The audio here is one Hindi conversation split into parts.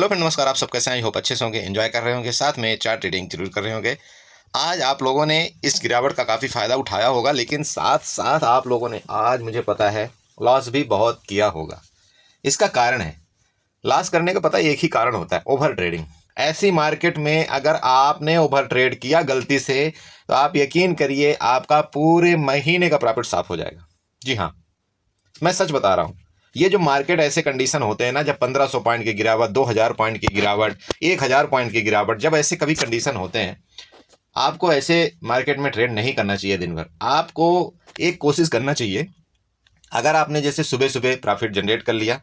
फ्रेंड नमस्कार। आप सब कैसे हैं? आई होप अच्छे से होंगे, एंजॉय कर रहे होंगे, साथ में चार्ट ट्रेडिंग जरूर कर रहे होंगे। आज आप लोगों ने इस गिरावट का काफ़ी फ़ायदा उठाया होगा, लेकिन साथ साथ आप लोगों ने आज मुझे पता है लॉस भी बहुत किया होगा। इसका कारण है, लॉस करने का पता है एक ही कारण होता है, ओवर ट्रेडिंग। ऐसी मार्केट में अगर आपने ओवर ट्रेड किया गलती से, तो आप यकीन करिए आपका पूरे महीने का प्रॉफिट साफ हो जाएगा। जी हाँ, मैं सच बता रहा हूँ। ये जो मार्केट ऐसे कंडीशन होते हैं ना, जब 1500 पॉइंट की गिरावट, 2000 पॉइंट की गिरावट, 1000 पॉइंट की गिरावट, जब ऐसे कभी कंडीशन होते हैं, आपको ऐसे मार्केट में ट्रेड नहीं करना चाहिए। दिन भर आपको एक कोशिश करना चाहिए। अगर आपने जैसे सुबह सुबह प्रॉफिट जनरेट कर लिया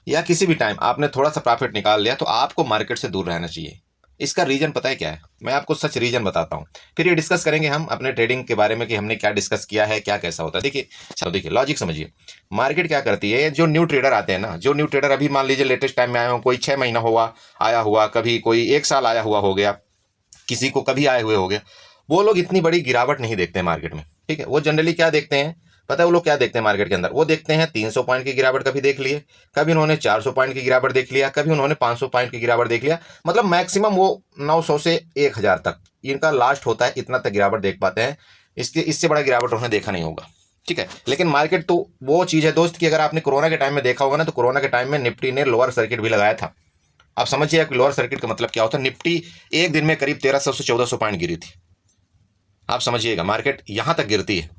या किसी भी टाइम आपने थोड़ा सा प्रॉफिट निकाल लिया, तो आपको मार्केट से दूर रहना चाहिए। इसका रीजन पता है क्या है? मैं आपको सच रीजन बताता हूँ, फिर ये डिस्कस करेंगे हम अपने ट्रेडिंग के बारे में कि हमने क्या डिस्कस किया है, क्या कैसा होता है। देखिए, चलो देखिए, लॉजिक समझिए। मार्केट क्या करती है, जो न्यू ट्रेडर आते हैं ना, जो न्यू ट्रेडर अभी मान लीजिए लेटेस्ट टाइम में आए हो, कोई 6 महीना हुआ आया हुआ, कभी कोई 1 साल आया हुआ हो गया, किसी को कभी आए हुए हो गया, वो लोग इतनी बड़ी गिरावट नहीं देखते हैं मार्केट में। ठीक है, वो जनरली क्या देखते हैं पता है? वो लोग क्या देखते हैं मार्केट के अंदर? वो देखते हैं 300 पॉइंट की गिरावट कभी देख लिए, कभी उन्होंने 400 पॉइंट की गिरावट देख लिया, कभी उन्होंने 500 पॉइंट की गिरावट देख लिया। मतलब मैक्सिमम वो 900 से 1000 तक इनका लास्ट होता है, इतना तक गिरावट देख पाते हैं। इससे बड़ा गिरावट उन्होंने देखा नहीं होगा। ठीक है, लेकिन मार्केट तो वो चीज़ है दोस्त कि अगर आपने कोरोना के टाइम में देखा होगा ना, तो कोरोना के टाइम में निफ्टी ने लोअर सर्किट भी लगाया था। आप समझिए कि लोअर सर्किट का मतलब क्या होता है। निफ्टी एक दिन में करीब 1300 से 1400 पॉइंट गिरी थी। आप समझिएगा, मार्केट यहां तक गिरती है,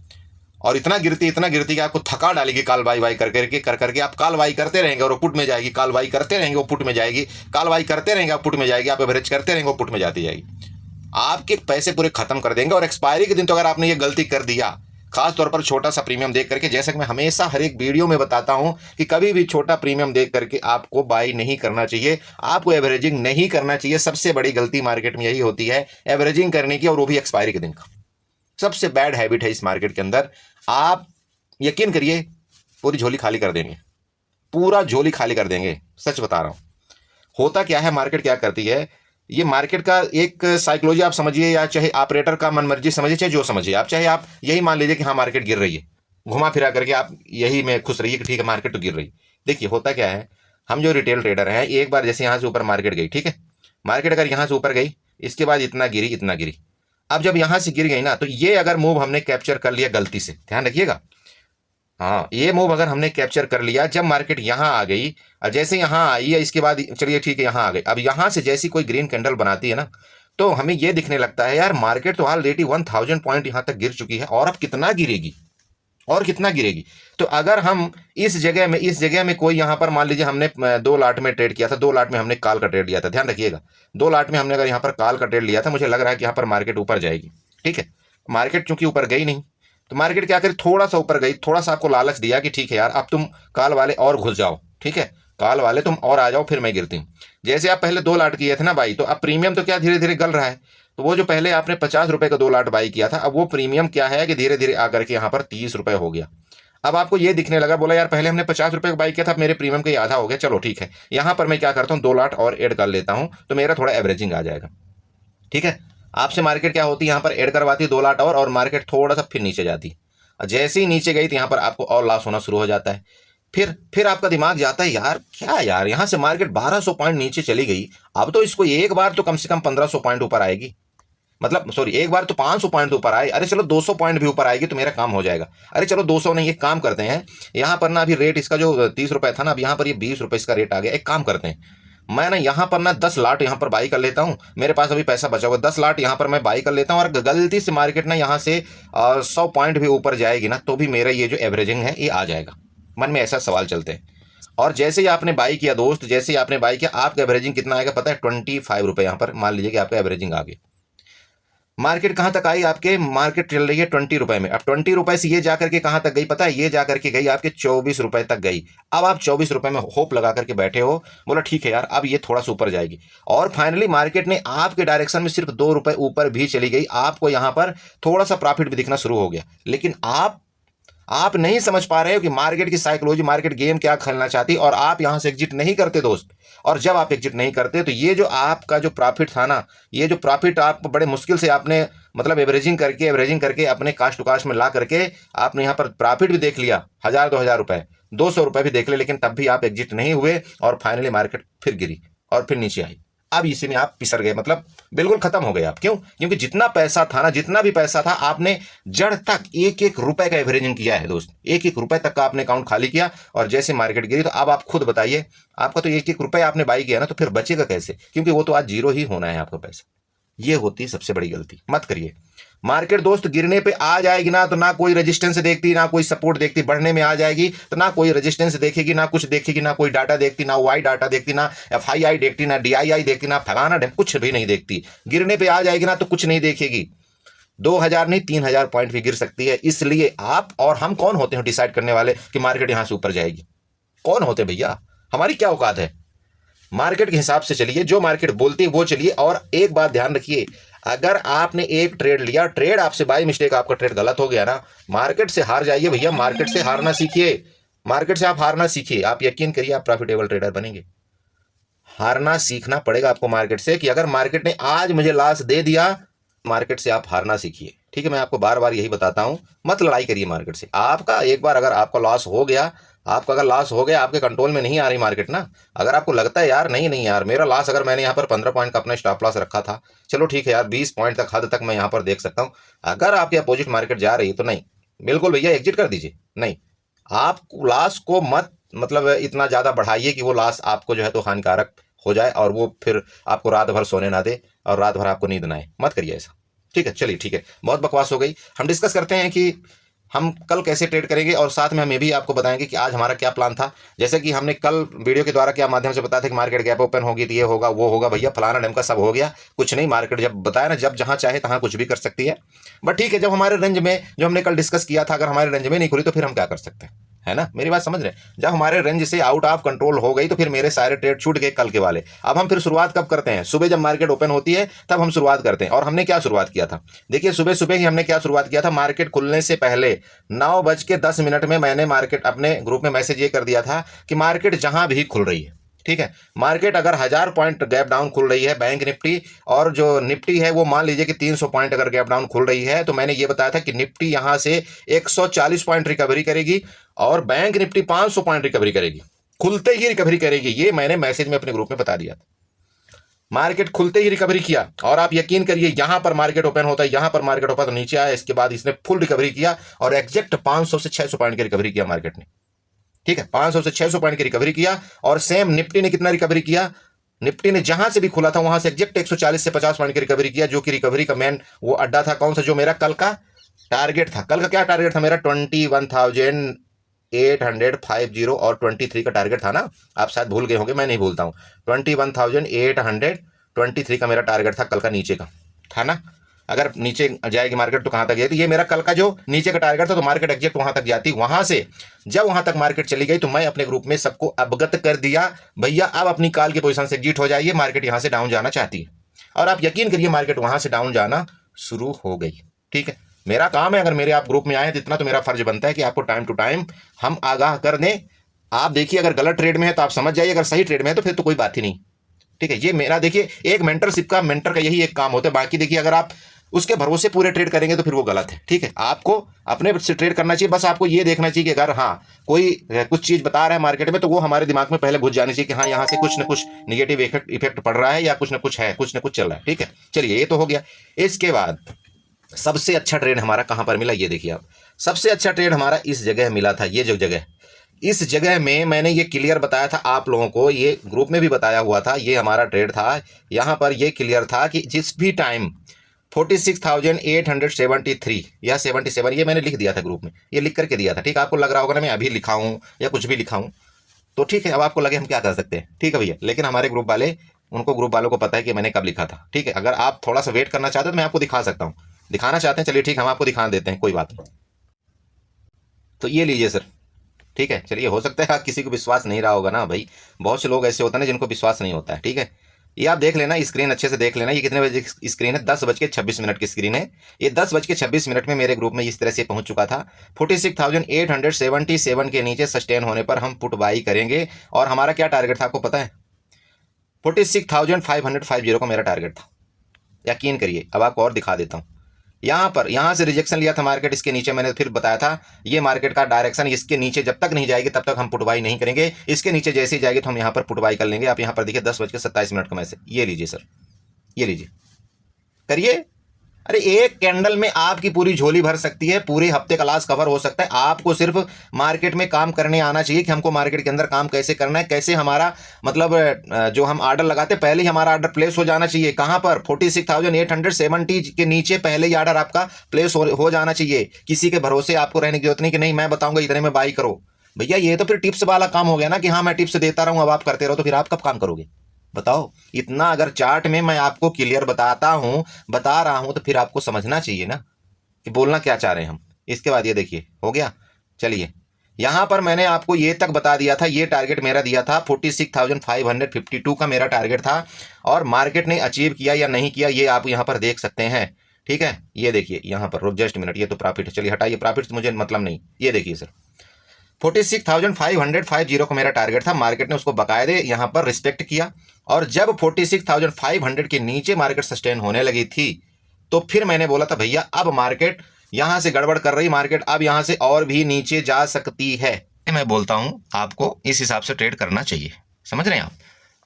और इतना गिरती कि आपको थका डालेगी। काल बाई बाई कर करके आप काल बाई करते रहेंगे और वो पुट में जाएगी, काल बाई करते रहेंगे वो पुट में जाएगी, काल बाई करते रहेंगे आप पुट में जाएगी, आप एवरेज करते रहेंगे वो पुट में जाती जाएगी। आपके पैसे पूरे खत्म कर देंगे। और एक्सपायरी के दिन तो अगर आपने ये गलती कर दिया, खास तौर पर छोटा सा प्रीमियम देख करके, जैसे कि मैं हमेशा हर एक वीडियो में बताता हूं कि कभी भी छोटा प्रीमियम देख करके आपको बाई नहीं करना चाहिए, आपको एवरेजिंग नहीं करना चाहिए। सबसे बड़ी गलती मार्केट में यही होती है, एवरेजिंग करने की, और वो भी एक्सपायरी के दिन का। सबसे बैड हैबिट है इस मार्केट के अंदर। आप यकीन करिए पूरी झोली खाली कर देंगे, पूरा झोली खाली कर देंगे, सच बता रहा हूं। होता क्या है, मार्केट क्या करती है, ये मार्केट का एक साइकोलॉजी आप समझिए, या चाहे ऑपरेटर का मनमर्जी समझिए, चाहे जो समझिए आप, चाहे आप यही मान लीजिए कि हाँ मार्केट गिर रही है, घुमा फिरा करके आप यही में खुश रहिए कि ठीक है मार्केट तो गिर रही है। देखिए होता क्या है, हम जो रिटेल ट्रेडर हैं, एक बार जैसे यहां से ऊपर मार्केट गई, ठीक है, मार्केट अगर यहां से ऊपर गई, इसके बाद इतना गिरी इतना गिरी, अब जब यहां से गिर गई ना, तो ये अगर मूव हमने कैप्चर कर लिया गलती से, ध्यान रखिएगा, हाँ ये मूव अगर हमने कैप्चर कर लिया, जब मार्केट यहां आ गई और जैसे यहां आई है, इसके बाद चलिए ठीक है यहां आ गई, अब यहां से जैसी कोई ग्रीन कैंडल बनाती है ना, तो हमें ये दिखने लगता है यार मार्केट तो ऑलरेडी 1000 पॉइंट यहां तक गिर चुकी है, और अब कितना गिरेगी, और कितना गिरेगी। तो अगर हम इस जगह में कोई यहां पर मान लीजिए हमने 2 लाट में ट्रेड किया था, 2 लाट में हमने कॉल का ट्रेड लिया था, ध्यान रखिएगा, 2 लाट में हमने अगर यहां पर कॉल का ट्रेड लिया था, मुझे लग रहा है कि यहां पर मार्केट ऊपर जाएगी। ठीक है, मार्केट चूंकि ऊपर गई नहीं, तो मार्केट क्या करी, थोड़ा सा ऊपर गई, थोड़ा सा आपको लालच दिया कि ठीक है यार अब तुम कॉल वाले और घुस जाओ, ठीक है, कॉल वाले तुम और आ जाओ, फिर मैं गिरती हूँ। जैसे आप पहले 2 लाट किए थे ना भाई, तो अब प्रीमियम तो क्या धीरे धीरे गल रहा है। तो वो जो पहले आपने 50 रुपए का 2 लाट बाई किया था, अब वो प्रीमियम क्या है कि धीरे धीरे आकर के यहाँ पर 30 रुपए हो गया। अब आपको ये दिखने लगा, बोला यार पहले हमने 50 रुपए का बाई किया था, अब मेरे प्रीमियम का ये आधा हो गया, चलो ठीक है, यहाँ पर मैं क्या करता हूँ 2 लाट और ऐड कर लेता हूँ, तो मेरा थोड़ा एवरेजिंग आ जाएगा। ठीक है, आपसे मार्केट क्या होती है, यहाँ पर ऐड करवाती है 2 लाट और मार्केट थोड़ा सा फिर नीचे जाती है, और जैसे ही नीचे गई तो यहाँ पर आपको और लॉस होना शुरू हो जाता है। फिर आपका दिमाग जाता है यार क्या यार, यहाँ से मार्केट 1200 पॉइंट नीचे चली गई, अब तो इसको एक बार तो कम से कम 1500 पॉइंट ऊपर आएगी, मतलब सॉरी एक बार तो 500 पॉइंट ऊपर आए, अरे चलो 200 पॉइंट भी ऊपर आएगी तो मेरा काम हो जाएगा। अरे चलो 200 नहीं, एक काम करते हैं, यहाँ पर ना अभी रेट इसका जो 30 रुपए था ना, अब यहाँ पर ये 20 रुपए इसका रेट आ गया। एक काम करते हैं, मैं ना यहाँ पर ना 10 लाट यहाँ पर बाई कर लेता हूँ, मेरे पास अभी पैसा बचा हुआ 10 लाट यहाँ पर मैं बाई कर लेता हूँ, और गलती से मार्केट ना यहाँ से 100 पॉइंट भी ऊपर जाएगी ना, तो भी मेरा ये जो एवरेजिंग है ये आ जाएगा। मन में ऐसा सवाल चलते हैं। और जैसे ही आपने बाई किया दोस्त, जैसे ही आपने बाई किया, आपका एवरेजिंग कितना आएगा पता है? 25 रुपए। यहाँ पर मान लीजिए कि आपका एवरेजिंग आ गया। मार्केट कहां तक आई आपके? मार्केट चल रही है 20 रुपए में। अब 20 रुपए से ये जाकर के कहां तक गई पता है? ये जाकर के गई आपके 24 रुपए तक गई। अब आप 24 रुपए में होप लगा करके बैठे हो, बोला ठीक है यार अब ये थोड़ा सा ऊपर जाएगी, और फाइनली मार्केट ने आपके डायरेक्शन में सिर्फ 2 रुपए ऊपर भी चली गई, आपको यहां पर थोड़ा सा प्रॉफिट भी दिखना शुरू हो गया। लेकिन आप नहीं समझ पा रहे हो कि मार्केट की साइकोलॉजी, मार्केट गेम क्या खेलना चाहती, और आप यहां से एग्जिट नहीं करते दोस्त। और जब आप एग्जिट नहीं करते तो ये जो आपका जो प्रॉफिट था ना, ये जो प्रॉफिट आप बड़े मुश्किल से आपने मतलब एवरेजिंग करके अपने कास्ट टू कास्ट में ला करके आपने यहाँ पर प्रॉफिट भी देख लिया, 1000 2000 रुपए, 200 रुपए भी देख ले, लेकिन तब भी आप एग्जिट नहीं हुए और फाइनली मार्केट फिर गिरी। और फिर नीचे आई। अब इसी में आप पिसर गए, मतलब बिल्कुल खत्म हो गए आप। क्यों? क्योंकि जितना पैसा था ना, जितना भी पैसा था, आपने जड़ तक एक एक रुपए का एवरेजिंग किया है दोस्त, एक एक रुपए तक का आपने अकाउंट खाली किया। और जैसे मार्केट गिरी तो अब आप खुद बताइए, आपका तो एक एक रुपए आपने बाई किया ना, तो फिर बचेगा कैसे? क्योंकि वो तो आज जीरो ही होना है आपका पैसा। ये होती है सबसे बड़ी गलती, मत करिए। मार्केट दोस्त गिरने पे आ जाएगी ना, तो ना कोई रेजिस्टेंस देखती, ना कोई सपोर्ट देखती। बढ़ने में आ जाएगी तो ना कोई रेजिस्टेंस देखेगी, ना कुछ देखेगी, ना कोई डाटा देखती, ना वाई डाटा देखती, ना FII देखती, ना DII देखती, ना फलाना कुछ भी नहीं देखती। गिरने पे आ जाएगी ना तो कुछ नहीं देखेगी। 2000 नहीं 3000 पॉइंट भी गिर सकती है। इसलिए आप और हम कौन होते हैं डिसाइड करने वाले कि मार्केट यहां से ऊपर जाएगी? कौन होते भैया? हमारी क्या औकात है? मार्केट के हिसाब से चलिए, जो मार्केट बोलती है वो चलिए। और एक बात ध्यान रखिए, अगर आपने एक ट्रेड लिया, ट्रेड आपसे बाय मिस्टेक आपका ट्रेड गलत हो गया ना, मार्केट से हार जाइए भैया, मार्केट से हारना सीखिए। मार्केट से आप हारना सीखिए, आप यकीन करिए आप प्रॉफिटेबल ट्रेडर बनेंगे। हारना सीखना पड़ेगा आपको मार्केट से, कि अगर मार्केट ने आज मुझे लॉस दे दिया, मार्केट से आप हारना सीखिए। ठीक है, मैं आपको बार बार यही बताता हूं, मत लड़ाई करिए मार्केट से। आपका एक बार अगर आपका लॉस हो गया, आपका अगर लॉस हो गया, आपके कंट्रोल में नहीं आ रही मार्केट ना, अगर आपको लगता है यार नहीं नहीं यार मेरा लॉस, अगर मैंने यहाँ पर 15 पॉइंट का अपना स्टॉप लॉस रखा था, चलो ठीक है यार 20 पॉइंट तक हद तक मैं यहाँ पर देख सकता हूँ, अगर आपकी अपोजिट मार्केट जा रही है तो नहीं, बिल्कुल भैया एग्जिट कर दीजिए। नहीं, आप लॉस को मत मतलब इतना ज़्यादा बढ़ाइए कि वो लॉस आपको जो है तो हानिकारक हो जाए और वो फिर आपको रात भर सोने ना दे और रात भर आपको नींद ना आए। मत करिए ऐसा। ठीक है, चलिए ठीक है, बहुत बकवास हो गई। हम डिस्कस करते हैं कि हम कल कैसे ट्रेड करेंगे, और साथ में हम ये भी आपको बताएंगे कि आज हमारा क्या प्लान था। जैसे कि हमने कल वीडियो के द्वारा क्या माध्यम से बताया था कि मार्केट गैप ओपन होगी तो ये होगा वो होगा, भैया फलाना ढंग का सब हो गया, कुछ नहीं। मार्केट जब बताया ना, जब जहां चाहे तहां कुछ भी कर सकती है। बट ठीक है, जब हमारे रेंज में, जो हमने कल डिस्कस किया था, अगर हमारे रेंज में नहीं खुली तो फिर हम क्या कर सकते हैं, है ना? मेरी बात समझ रहे हैं? जब हमारे रेंज से आउट ऑफ कंट्रोल हो गई तो फिर मेरे सारे ट्रेड छूट गए कल के वाले। अब हम फिर शुरुआत कब करते हैं? सुबह जब मार्केट ओपन होती है तब हम शुरुआत करते हैं। और हमने क्या शुरुआत किया था? देखिए, सुबह सुबह ही हमने क्या शुरुआत किया था, मार्केट खुलने से पहले 9:10 में मैंने मार्केट अपने ग्रुप में मैसेज ये कर दिया था कि मार्केट जहां भी खुल रही है, ठीक है, मार्केट अगर 1000 पॉइंट गैप डाउन खुल रही है, बैंक निफ्टी और जो निफ्टी है वो मान लीजिए कि 300 पॉइंट अगर गैप डाउन खुल रही है, तो मैंने ये बताया था कि निफ्टी यहां से 140 पॉइंट रिकवरी करेगी और बैंक निफ्टी 500 पॉइंट रिकवरी करेगी, खुलते ही रिकवरी करेगी। ये मैंने मैसेज में अपने ग्रुप में बता दिया था। मार्केट खुलते ही रिकवरी किया, और आप यकीन करिए यहां पर मार्केट ओपन होता है, यहां पर मार्केट ओपन तो नीचे आया, इसके बाद इसने फुल रिकवरी किया और एग्जैक्ट 500 से 600 पॉइंट की रिकवरी किया मार्केट ने। ठीक है, 500 से 600 पॉइंट की रिकवरी किया। और सेम निफ्टी ने कितना रिकवरी किया? निफ्टी ने जहां से भी खुला था वहां से एग्जैक्ट 140 से 50 पॉइंट की रिकवरी किया, जो कि रिकवरी का मेन वो अड्डा था। कौन सा? जो मेरा कल का टारगेट था। कल का क्या टारगेट था मेरा? 21,850 और 23 का टारगेट था ना। आप शायद भूल गए होंगे, मैं नहीं भूलता हूं। 21,823 का मेरा टारगेट था कल का, नीचे का था ना। अगर नीचे जाएगी मार्केट तो कहां तक जाती? ये मेरा कल का जो नीचे का टारगेट था, तो मार्केट एग्जैक्ट वहां तक जाती। वहां से जब वहां तक मार्केट चली गई तो मैं अपने ग्रुप में सबको अवगत कर दिया, भैया अब अपनी कॉल की पोजीशन से एग्जिट हो जाइए, मार्केट यहां से डाउन जाना चाहती है। और आप यकीन करिए मार्केट वहां से डाउन जाना शुरू हो गई। ठीक है, मेरा काम है, अगर मेरे आप ग्रुप में आए तो इतना तो मेरा फर्ज बनता है कि आपको टाइम टू टाइम हम आगाह कर दें। आप देखिए, अगर गलत ट्रेड में है तो आप समझ जाइए, अगर सही ट्रेड में है तो फिर तो कोई बात ही नहीं। ठीक है, ये मेरा देखिए एक मेंटरशिप का, मेंटर का यही एक काम होता है। बाकी देखिए, अगर आप उसके भरोसे पूरे ट्रेड करेंगे तो फिर वो गलत है। ठीक है, आपको अपने से ट्रेड करना चाहिए। बस आपको ये देखना चाहिए कि अगर हाँ कोई कुछ चीज बता रहा है मार्केट में, तो वो हमारे दिमाग में पहले घुस जानी चाहिए कि हाँ यहाँ से कुछ ना कुछ निगेटिव इफेक्ट पड़ रहा है, या कुछ ना कुछ है, कुछ ना कुछ चल रहा है। ठीक है, चलिए ये तो हो गया। इसके बाद सबसे अच्छा ट्रेड हमारा कहां पर मिला? ये देखिए आप, सबसे अच्छा ट्रेड हमारा इस जगह मिला था। ये जो जगह, इस जगह में मैंने ये क्लियर बताया था आप लोगों को, ये ग्रुप में भी बताया हुआ था। ये हमारा ट्रेड था, यहां पर ये क्लियर था कि जिस भी टाइम 46,873 या 77, ये मैंने लिख दिया था ग्रुप में, ये लिख करके दिया था। ठीक है, आपको लग रहा होगा ना मैं अभी लिखा हूं या कुछ भी लिखा हूं, तो ठीक है, अब आपको लगे हम क्या कर सकते हैं। ठीक है भैया, लेकिन हमारे ग्रुप वाले, उनको ग्रुप वालों को पता है कि मैंने कब लिखा था। ठीक है, अगर आप थोड़ा सा वेट करना चाहते हो तो मैं आपको दिखा सकता हूं। दिखाना चाहते हैं, चलिए ठीक, हम आपको दिखा देते हैं, कोई बात नहीं। तो ये लीजिए सर। ठीक है, चलिए, हो सकता है किसी को विश्वास नहीं रहा होगा ना भाई, बहुत से लोग ऐसे होते हैं ना जिनको विश्वास नहीं होता है। ठीक है, ये आप देख लेना, स्क्रीन अच्छे से देख लेना। ये कितने बजे की स्क्रीन है? 10:26 की स्क्रीन है। ये 10:26 में मेरे ग्रुप में इस तरह से पहुंच चुका था। 46,877 के नीचे सस्टेन होने पर हम पुट बाई करेंगे। और हमारा क्या टारगेट था आपको पता है? 46,550 का मेरा टारगेट था। यकीन करिए, अब आपको और दिखा देता हूं। यहाँ से रिजेक्शन लिया था मार्केट, इसके नीचे मैंने फिर बताया था ये मार्केट का डायरेक्शन, इसके नीचे जब तक नहीं जाएगी तब तक हम पुट बाई नहीं करेंगे, इसके नीचे जैसे ही जाएगी तो हम यहाँ पर पुट बाई कर लेंगे। आप यहाँ पर देखिए 10:27 का मैसेज, ये लीजिए सर, ये लीजिए, करिए। अरे एक कैंडल में आपकी पूरी झोली भर सकती है, पूरे हफ्ते का लॉस कवर हो सकता है। आपको सिर्फ मार्केट में काम करने आना चाहिए कि हमको मार्केट के अंदर काम कैसे करना है, कैसे हमारा मतलब जो हम ऑर्डर लगाते हैं पहले ही हमारा ऑर्डर प्लेस हो जाना चाहिए। कहां पर 46,870 के नीचे पहले ही ऑर्डर आपका प्लेस हो जाना चाहिए। किसी के भरोसे आपको रहने की जरूरत नहीं कि नहीं मैं बताऊंगा इतने में बाई करो। भैया ये तो फिर टिप्स वाला काम हो गया ना कि हाँ मैं टिप्स देता रहूं अब आप करते रहो, तो फिर आप कब काम करोगे बताओ। इतना अगर चार्ट में मैं आपको क्लियर बता रहा हूं तो फिर आपको समझना चाहिए ना कि बोलना क्या चाह रहे हैं हम। इसके बाद ये देखिए हो गया। चलिए यहां पर मैंने आपको ये तक बता दिया था, ये टारगेट मेरा दिया था 46,552 का मेरा टारगेट था, और मार्केट ने अचीव किया या नहीं किया ये आप यहां पर देख सकते हैं। ठीक है, ये देखिए यहां पर, रुक जस्ट मिनट, ये तो प्रॉफिट है, चलिए हटाइए प्रॉफिट मुझे मतलब नहीं। ये देखिए सर 46,550 का मेरा टारगेट था, मार्केट ने उसको बकायदे यहां पर रिस्पेक्ट किया, और जब 46,500 के नीचे मार्केट सस्टेन होने लगी थी तो फिर मैंने बोला था भैया अब मार्केट यहां से गड़बड़ कर रही, मार्केट अब यहां से और भी नीचे जा सकती है। मैं बोलता हूं आपको इस हिसाब से ट्रेड करना चाहिए, समझ रहे हैं आप।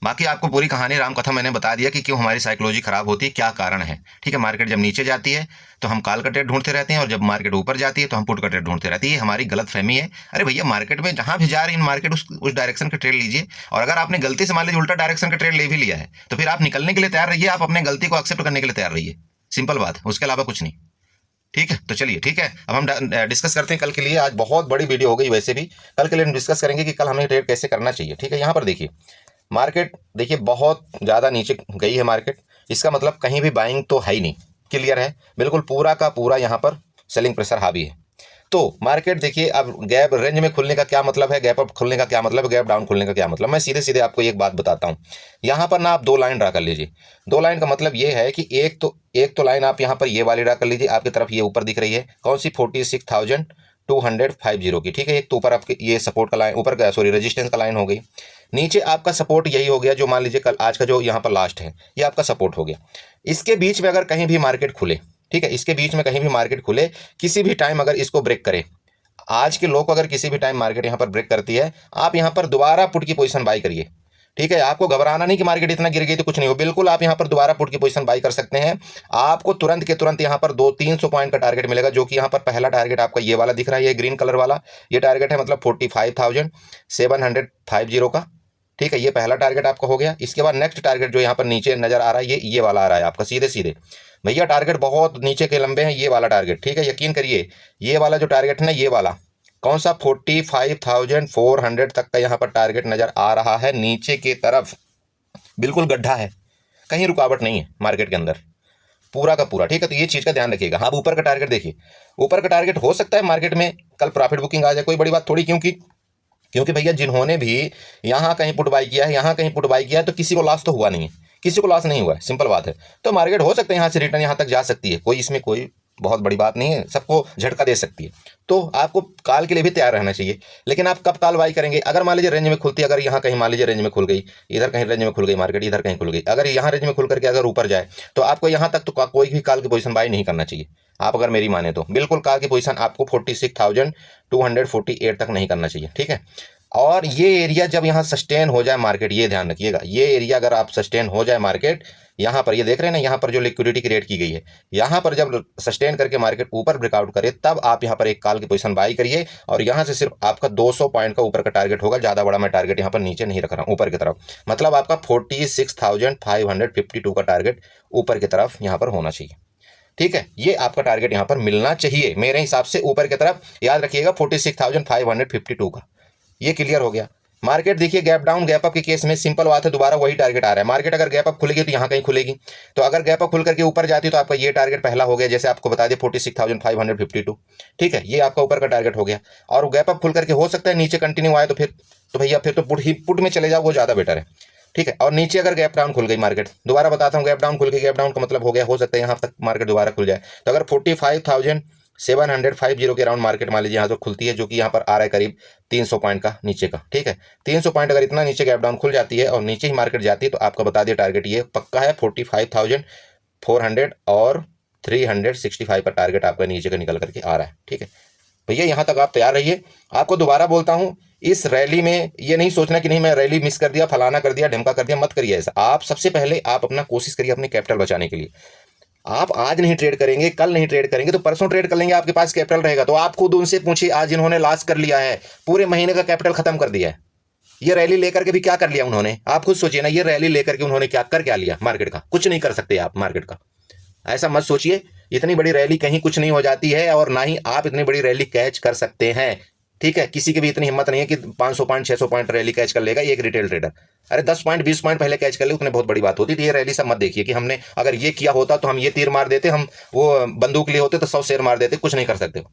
बाकी आपको पूरी कहानी राम कथा मैंने बता दिया कि क्यों हमारी साइकोलॉजी खराब होती है, क्या कारण है। ठीक है, मार्केट जब नीचे जाती है तो हम कॉल का ट्रेड ढूंढते रहते हैं, और जब मार्केट ऊपर जाती है तो हम पुट का ट्रेड ढूंढते रहते हैं। ये हमारी गलत फहमी है। अरे भैया मार्केट में जहां भी जा रही है मार्केट उस डायरेक्शन का ट्रेड लीजिए, और अगर आपने गलती से मान लीजिए उल्टा डायरेक्शन का ट्रेड ले भी लिया है तो फिर आप निकलने के लिए तैयार रहिए, आप अपने गलती को एक्सेप्ट करने के लिए तैयार रहिए, सिंपल बात है, उसके अलावा कुछ नहीं। ठीक है, तो चलिए ठीक है, अब हम डिस्कस करते हैं कल के लिए। आज बहुत बड़ी वीडियो हो गई, वैसे भी कल के लिए हम डिस्कस करेंगे कि कल हमें ट्रेड कैसे करना चाहिए। ठीक है, यहाँ पर देखिए मार्केट देखिए बहुत ज़्यादा नीचे गई है मार्केट, इसका मतलब कहीं भी बाइंग तो है ही नहीं, क्लियर है बिल्कुल, पूरा का पूरा यहाँ पर सेलिंग प्रेशर हावी है। तो मार्केट देखिए अब गैप रेंज में खुलने का क्या मतलब है, गैप अप खुलने का क्या मतलब है, गैप डाउन खुलने का क्या मतलब, मैं सीधे सीधे आपको एक बात बताता हूँ। यहाँ पर ना आप दो लाइन ड्रा कर लीजिए। दो लाइन का मतलब ये है कि एक तो लाइन आप यहाँ पर ये वाली ड्रा कर लीजिए, आपकी तरफ ये ऊपर दिख रही है कौन सी, 46,250 की। ठीक है, एक तो ऊपर आपके ये सपोर्ट का लाइन, ऊपर का सॉरी रेजिस्टेंस का लाइन हो गई, नीचे आपका सपोर्ट यही हो गया जो मान लीजिए कल आज का जो यहाँ पर लास्ट है ये आपका सपोर्ट हो गया। इसके बीच में अगर कहीं भी मार्केट खुले, ठीक है, इसके बीच में कहीं भी मार्केट खुले किसी भी टाइम अगर इसको ब्रेक करे, आज के लो को अगर किसी भी टाइम मार्केट यहाँ पर ब्रेक करती है, आप यहाँ पर दोबारा पुट की पोजीशन बाई करिए। ठीक है, आपको घबराना नहीं कि मार्केट इतना गिर गई तो कुछ नहीं हो, बिल्कुल आप यहाँ पर दोबारा पुट की पोजीशन बाई कर सकते हैं। आपको तुरंत के तुरंत यहाँ पर 200-300 पॉइंट का टारगेट मिलेगा, जो कि यहाँ पर पहला टारगेट आपका ये वाला दिख रहा है, ये ग्रीन कलर वाला ये टारगेट है, मतलब 45,750 का। ठीक है, ये पहला टारगेट आपका हो गया। इसके बाद नेक्स्ट टारगेट जो यहाँ पर नीचे नजर आ रहा है ये वाला आ रहा है आपका सीधे सीधे। भैया टारगेट बहुत नीचे के लंबे हैं, ये वाला टारगेट, ठीक है, यकीन करिए ये वाला जो टारगेट है ना, ये वाला कौन सा 45,400 तक का यहाँ पर टारगेट नजर आ रहा है नीचे की तरफ, बिल्कुल गड्ढा है, कहीं रुकावट नहीं है मार्केट के अंदर, पूरा का पूरा। ठीक है, तो ये चीज का ध्यान रखिएगा। हाँ, ऊपर का टारगेट देखिए, ऊपर का टारगेट हो सकता है मार्केट में कल प्रॉफिट बुकिंग आ जाए, कोई बड़ी बात थोड़ी, क्योंकि भैया जिन्होंने भी यहाँ कहीं पुट बाई किया है, यहाँ कहीं पुट बाई किया है, तो किसी को लॉस तो हुआ नहीं है, किसी को लॉस नहीं हुआ है, सिंपल बात है। तो मार्केट हो सकता है यहाँ से रिटर्न यहाँ तक जा सकती है, कोई इसमें कोई बहुत बड़ी बात नहीं है, सबको झटका दे सकती है। तो आपको कॉल के लिए भी तैयार रहना चाहिए, लेकिन आप कब कॉल बाई करेंगे, अगर मान लीजिए रेंज में खुलती है, अगर यहाँ कहीं मान लीजिए रेंज में खुल गई, इधर कहीं रेंज में खुल गई मार्केट, इधर कहीं खुल गई, अगर यहाँ रेंज में खुल करके अगर ऊपर जाए तो आपको यहाँ तक तो कोई भी कॉल की पोजीशन बाई नहीं करना चाहिए। आप अगर मेरी माने तो बिल्कुल कॉल की पोजीशन आपको 46,248 तक नहीं करना चाहिए। ठीक है, और ये एरिया जब यहाँ सस्टेन हो जाए मार्केट, ये ध्यान रखिएगा, ये एरिया अगर आप सस्टेन हो जाए मार्केट, यहाँ पर ये देख रहे हैं ना, यहाँ पर जो लिक्विडिटी क्रिएट की गई है, यहाँ पर जब सस्टेन करके मार्केट ऊपर ब्रेकआउट करे तब आप यहाँ पर एक कॉल की पोजीशन बाई करिए, और यहाँ से सिर्फ आपका 200 पॉइंट का ऊपर का टारगेट होगा, ज़्यादा बड़ा मैं टारगेट यहाँ पर नीचे नहीं रख रहा हूँ, ऊपर की तरफ, मतलब आपका 46,552 का टारगेट ऊपर की तरफ यहाँ पर होना चाहिए। ठीक है, ये आपका टारगेट यहाँ पर मिलना चाहिए मेरे हिसाब से ऊपर की तरफ, याद रखिएगा 46,552 का। ये क्लियर हो गया। मार्केट देखिए गैप डाउन गैप अप के केस में सिंपल बात है, दोबारा वही टारगेट आ रहा है। मार्केट अगर गैप अप खुलेगी तो यहाँ कहीं खुलेगी, तो अगर गैप अप खुल करके ऊपर जाती है तो आपका ये टारगेट पहला हो गया, जैसे आपको बता दिया 46,552। ठीक है, ये आपका ऊपर का टारगेट हो गया, और गैप अप खुल करके हो सकता है नीचे कंटिन्यू आए, तो भैया फिर तो पुट में चले जाओ, वो ज़्यादा बेटर है। ठीक है, और नीचे अगर गैप डाउन खुल गई मार्केट, दोबारा बताता हूँ, गैप डाउन खुल गई, गैप डाउन का मतलब हो गया, हो सकता है यहाँ तक मार्केट दोबारा खुल जाए, तो अगर 45,750 के अराउंड मार्केट मान लीजिए यहाँ तो खुलती है, जो कि यहाँ पर आ रहा है करीब 300 पॉइंट का नीचे का। ठीक है, 300 पॉइंट अगर इतना नीचे गैप डाउन खुल जाती है और नीचे ही मार्केट जाती है, तो आपका बता दिया टारगेट ये पक्का है 45,403 365 का टारगेट आपका नीचे का निकल करके आ रहा है। ठीक है भैया, यहाँ तक आप तैयार रहिए। आपको दोबारा बोलता हूँ, इस रैली में ये नहीं सोचना कि नहीं मैं रैली मिस कर दिया, फलाना कर दिया, ढिमका कर दिया, मत करिए ऐसा। आप सबसे पहले आप अपना कोशिश करिए अपने कैपिटल बचाने के लिए। आप आज नहीं ट्रेड करेंगे, कल नहीं ट्रेड करेंगे तो परसों ट्रेड कर लेंगे, आपके पास कैपिटल रहेगा। तो आप खुद उनसे पूछिए, आज इन्होंने लॉस कर लिया है, पूरे महीने का कैपिटल खत्म कर दिया है, ये रैली लेकर के भी क्या कर लिया उन्होंने, आप खुद सोचिए ना। ये रैली लेकर के उन्होंने क्या लिया मार्केट का? कुछ नहीं कर सकते आप मार्केट का, ऐसा मत सोचिए। इतनी बड़ी रैली कहीं कुछ नहीं हो जाती है, और ना ही आप इतनी बड़ी रैली कैच कर सकते हैं। ठीक है, किसी की भी इतनी हिम्मत नहीं है कि 500 पॉइंट 600 पॉइंट रैली कैच कर लेगा एक रिटेल ट्रेडर। अरे 10 पॉइंट 20 पॉइंट पहले कैच कर ले, उतने बहुत बड़ी बात होती थी। ये रैली सब मत देखिए कि हमने अगर ये किया होता तो हम ये तीर मार देते, हम वो बंदूक लिए होते तो 100 शेर मार देते। कुछ नहीं कर सकते।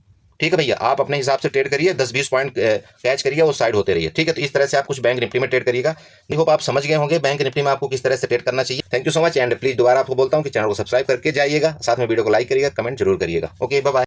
ठीक है भैया, आप अपने हिसाब से ट्रेड करिए, 10-20 पॉइंट कैच करिए, वो साइड होते रहिए। ठीक है, तो इस तरह से आप कुछ बैंक निफ्टी में ट्रेड करिएगा। आई होप आप समझ गए होंगे बैंक निफ्टी में आपको किस तरह से ट्रेड करना चाहिए। Thank you so much, and please दोबारा आपको बोलता हूँ कि चैनल को सब्सक्राइब करके जाइएगा, साथ में वीडियो को लाइक करिएगा, कमेंट जरूर करिएगा। Okay, bye bye.